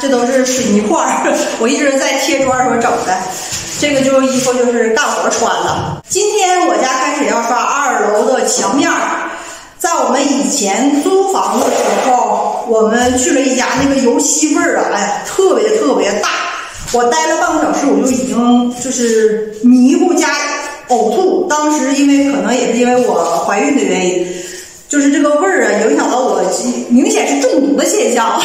这都是水泥块儿，我一直在贴砖时候整的。这个就是衣服，就是干活穿了。今天我家开始要刷2楼的墙面。在我们以前租房的时候，我们去了一家那个油漆味儿啊，哎，特别特别大。我待了半个小时，我就已经就是迷糊加呕吐。当时因为可能也是因为我怀孕的原因，就是这个味儿啊，影响到我，明显是中毒的现象。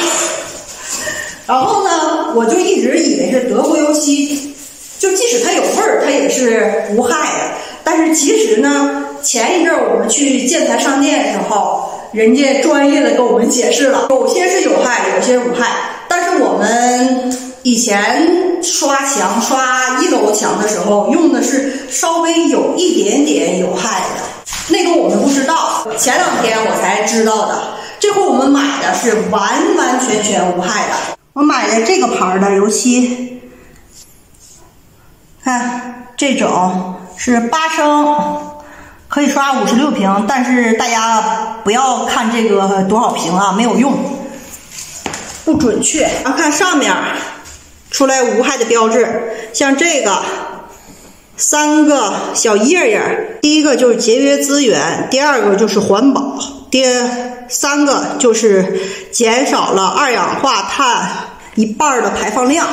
然后呢，我就一直以为是德国油漆，就即使它有味儿，它也是无害的。但是其实呢，前一阵我们去建材商店的时候，人家专业的跟我们解释了，有些是有害，有些无害。但是我们以前刷墙刷1楼墙的时候，用的是稍微有一点点有害的，那个我们不知道，前2天我才知道的。这回我们买的是完完全全无害的。我买的这个牌的油漆，看这种是8升，可以刷56瓶，但是大家不要看这个多少瓶啊，没有用，不准确。然后看上面出来无害的标志，像这个3个小页页，第一个就是节约资源，第2个就是环保，第3个就是减少了2氧化碳1半的排放量。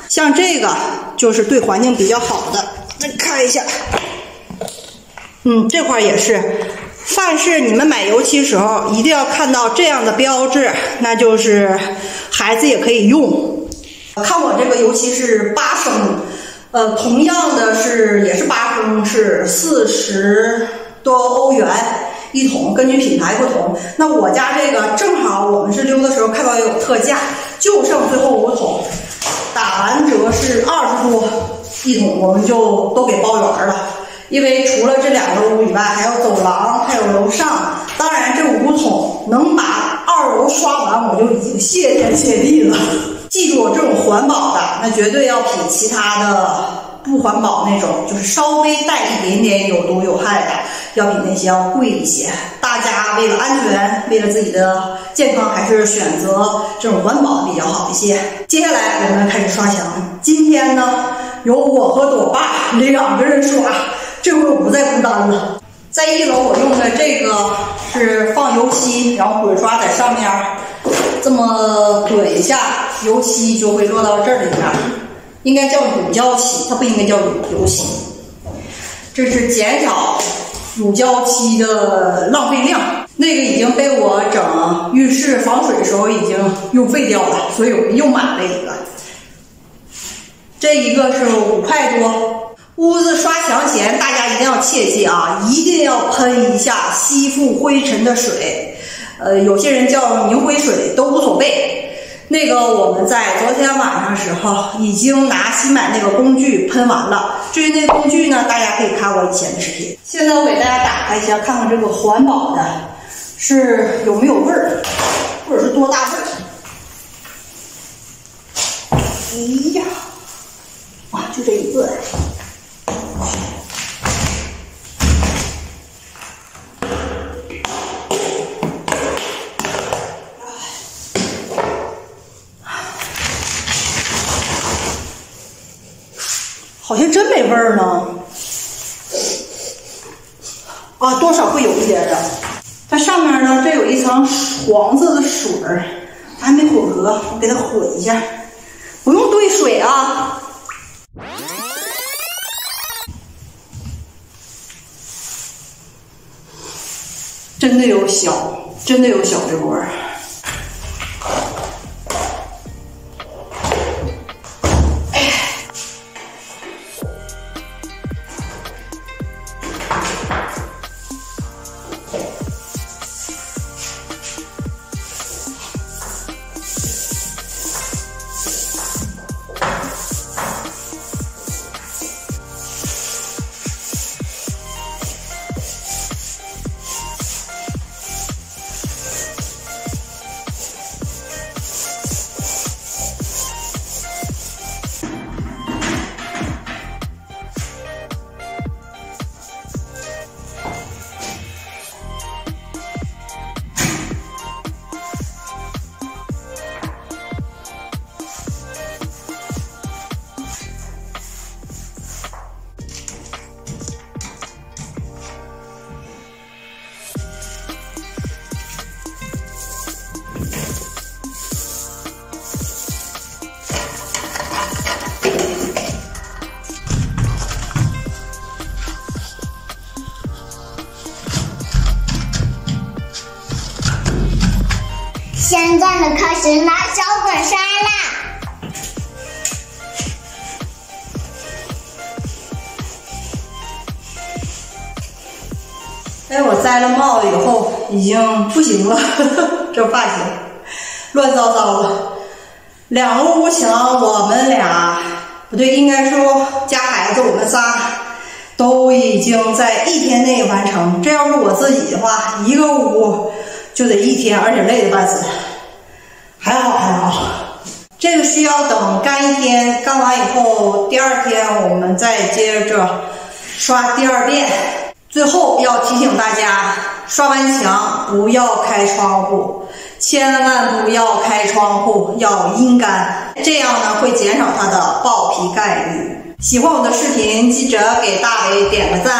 像这个就是对环境比较好的。再看一下，这块也是，凡是你们买油漆时候一定要看到这样的标志，那就是孩子也可以用。看我这个油漆是8升，同样的也是8升，是40多欧元一桶，根据品牌不同。那我家这个正好我们是溜的时候看到有特价，就剩最后5桶，打完折是20多一桶，我们就都给包圆了。因为除了这2个屋以外，还有走廊，还有楼上。当然这5桶能把2楼刷完，我就已经谢天谢地了。记住，这种环保的那绝对要比其他的不环保那种，就是稍微带一点点有毒有害的，要比那些要贵一些。大家为了安全，为了自己的健康，还是选择这种环保的比较好一些。接下来我们开始刷墙。今天呢，由我和朵爸2个人刷，这回我不再孤单了。在1楼我用的这个是放油漆，然后滚刷在上面，这么滚一下，油漆就会落到这里面，应该叫乳胶漆，它不应该叫油漆。这是减少乳胶漆的浪费量，那个已经被我整浴室防水的时候已经用废掉了，所以我们又买了一个。这一个是5块多。屋子刷墙前，大家一定要切记啊，一定要喷一下吸附灰尘的水，有些人叫凝灰水都无所谓。那个我们在昨天晚上的时候已经拿新买那个工具喷完了。至于那个工具呢，大家可以看我以前的视频。现在我给大家打开一下，看看这个环保的是有没有味儿，或者是多大味儿。哎呀，啊，就这一个。好像真没味儿呢，啊，多少会有一点的。它上面呢，这有一层黄色的水儿，还没混合，我给它混一下，不用兑水啊。真的有小这锅儿。现在呢，开始拿小本筛啦。哎，我摘了帽子以后已经不行了，这发型乱糟糟了。两个屋墙，我们俩不对，应该说加孩子，我们仨都已经在1天内完成。这要是我自己的话，一个屋就得1天，而且累得半死。还好，这个需要等干1天，干完以后，第2天我们再接着刷第2遍。最后要提醒大家，刷完墙不要开窗户，千万不要开窗户，要阴干，这样呢会减少它的爆皮概率。喜欢我的视频，记着给大伟点个赞。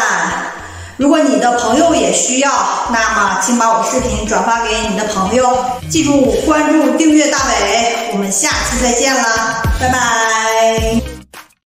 如果你的朋友也需要，那么请把我的视频转发给你的朋友。记住关注订阅大伟，我们下期再见啦，拜拜。